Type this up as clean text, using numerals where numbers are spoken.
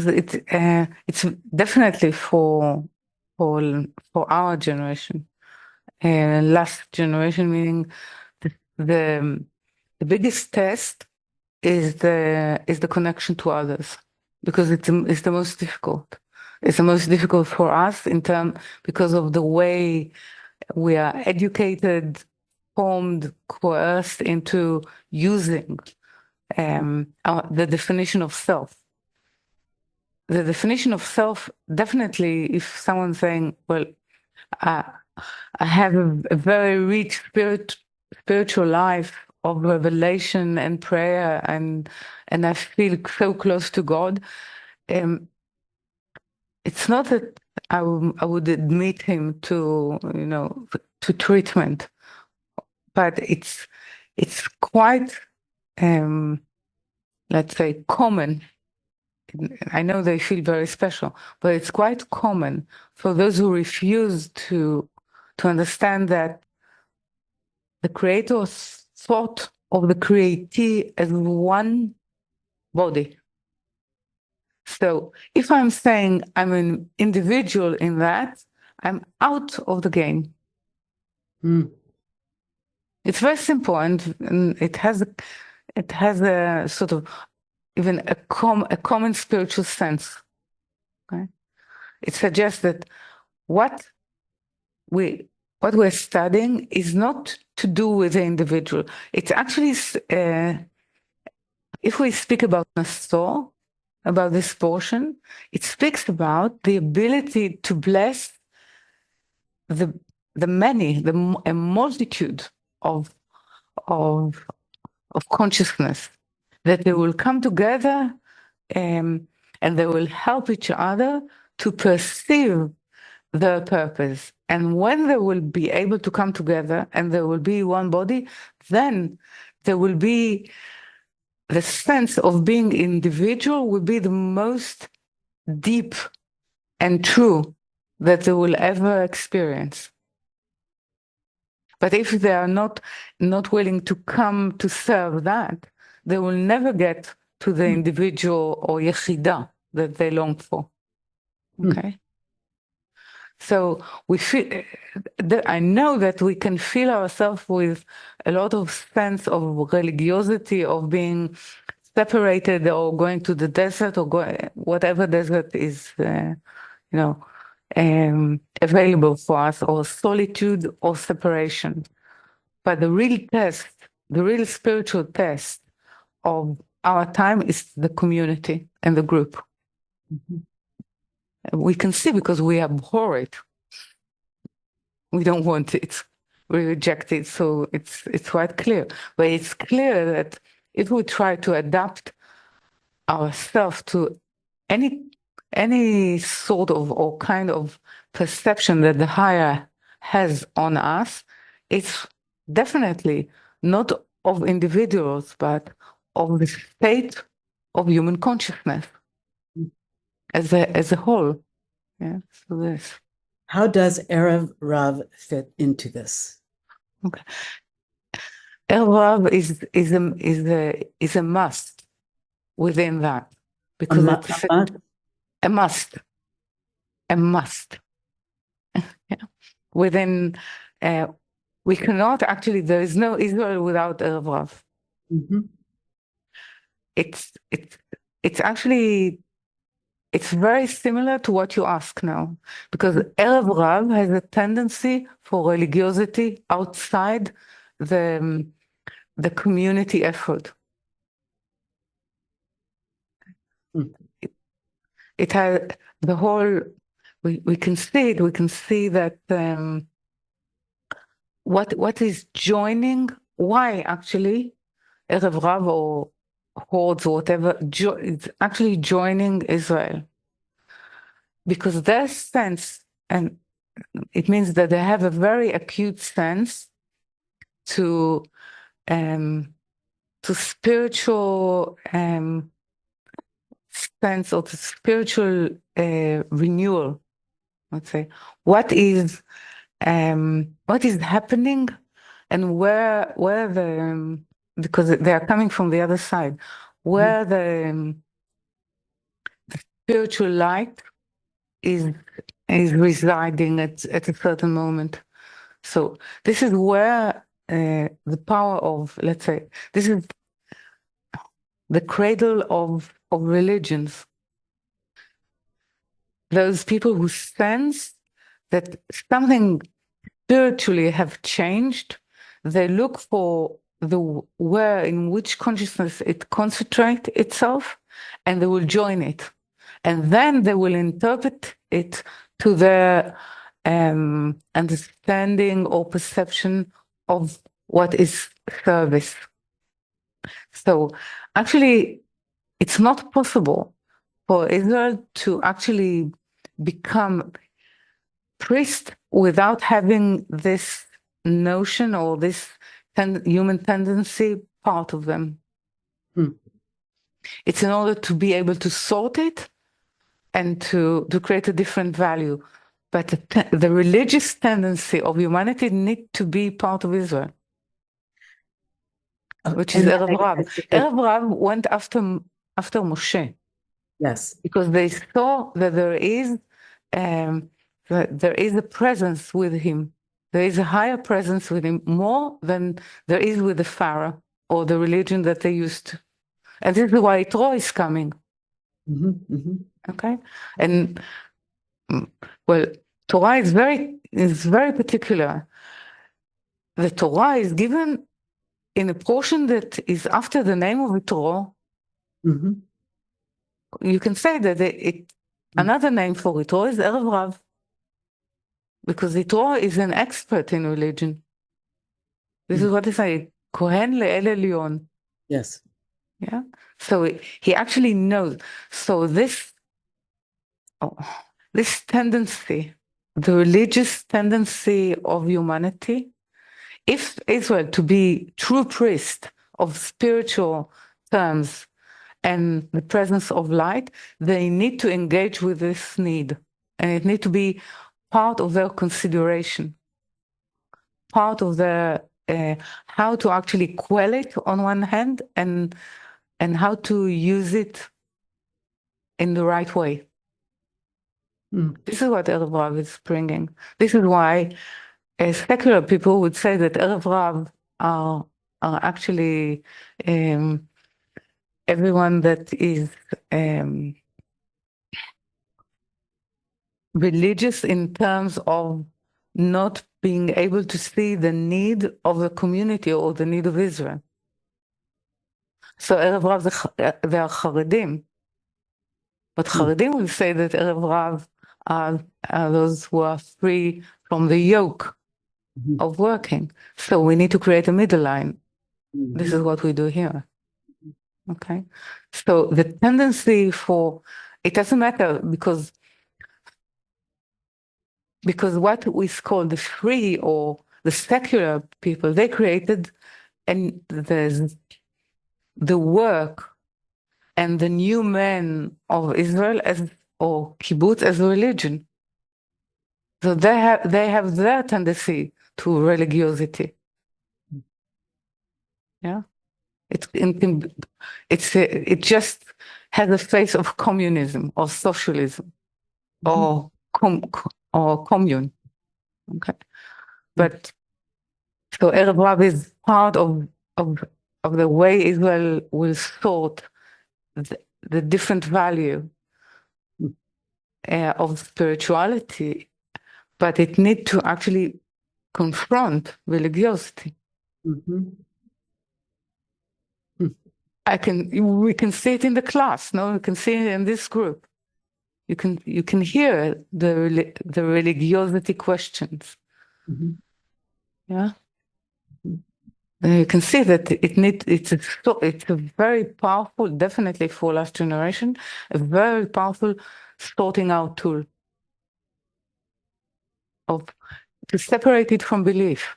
because it's definitely for for our generation, last generation, meaning the the, the biggest test is the connection to others, because it's the most difficult. It's the most difficult for us because of the way we are educated, formed, coerced into using the definition of self. The definition of self, definitely, if someone's saying, well, I, I have a very rich spiritual life of revelation and prayer, and I feel so close to God. Um, it's not that I would admit him to, to treatment, but it's quite, um, let's say, common. I know they feel very special, but it's quite common for those who refuse to understand that the creator thought of the createe as one body. So if I'm saying I'm an individual in that, I'm out of the game. Mm. It's very simple, and it has a sort of even a common spiritual sense. Okay? It suggests that what we what we're studying is not to do with the individual. It's actually, if we speak about Nasor, about this portion, it speaks about the ability to bless the many, a multitude of of of consciousness, that they will come together, and they will help each other to perceive their purpose. And when they will be able to come together and there will be one body, then there will be the sense of being individual will be the most deep and true that they will ever experience. But if they are not willing to come to serve that, they will never get to the individual or yechida that they long for. Okay? So we feel, I know that we can fill ourselves with a lot of sense of religiosity, of being separated or going to the desert or whatever desert is, available for us, or solitude or separation. But the real test, the real spiritual test of our time is the community and the group. We can see because we abhor it. We don't want it. We reject it. So it's quite clear. But it's clear that if we try to adapt ourselves to any sort of or kind of perception that the higher has on us, it's definitely not of individuals, but of the state of human consciousness as a whole. Yeah. So this. How does Erev Rav fit into this? Okay. Love is a must within that, because it's a must. A must. Yeah. Within, we cannot actually. There is no Israel without Erev Rav. It's actually, it's very similar to what you ask now, because Erev Rav has a tendency for religiosity outside the community effort. It has the whole. We can see it. We can see that what is joining. Why actually Erev Rav or hordes or whatever is actually joining Israel, because their sense, and it means that they have a very acute sense to spiritual sense, or to spiritual renewal. Let's say what is happening, and where the because they are coming from the other side, where spiritual light is residing at a certain moment. So this is where the power of, let's say, this is the cradle of religions. Those people who sense that something spiritually have changed, they look for the where in which consciousness it concentrates itself, and they will join it. And then they will interpret it to their understanding or perception of what is service. So actually, it's not possible for Israel to actually become priest without having this notion or this human tendency part of them. It's in order to be able to sort it and to create a different value. But the religious tendency of humanity need to be part of Israel, which is Erev Rav. Erev Rav went after Moshe. Yes. Because they saw that there is a presence with him. There is a higher presence with him, more than there is with the Pharaoh or the religion that they used to. And this is why Yitro is coming. Okay? And well, Torah is very particular. The Torah is given in a portion that is after the name of Yitro. You can say that another name for Yitro is Erev Rav, because Yitro is an expert in religion. This is what they say, Kohen le'el elyon. Yes. Yeah. So he actually knows. So this tendency, the religious tendency of humanity, if Israel to be true priest of spiritual terms and the presence of light, they need to engage with this need. And it needs to be part of their consideration, part of their how to actually quell it on one hand and how to use it in the right way. This is what Erev Rav is bringing. This is why secular people would say that Erev Rav are actually everyone that is religious in terms of not being able to see the need of the community or the need of Israel. So Erev Rav, they are Charedim. But Charedim will say that Erev Rav are those who are free from the yoke of working. So we need to create a middle line. This is what we do here. Okay? So the tendency for, it doesn't matter because what is called the free or the secular people, they created and the work and the new men of Israel or kibbutz as a religion. So they have their tendency to religiosity. Yeah, it just has a face of communism or socialism or commune. Okay, but so Erev Rav is part of the way Israel will sort the different value of spirituality, but it needs to actually confront religiosity. We can see it in the class. No, we can see it in this group. You can hear the religiosity questions. Yeah. And you can see that it's a very powerful, definitely for last generation, a very powerful sorting out tool to separate it from belief.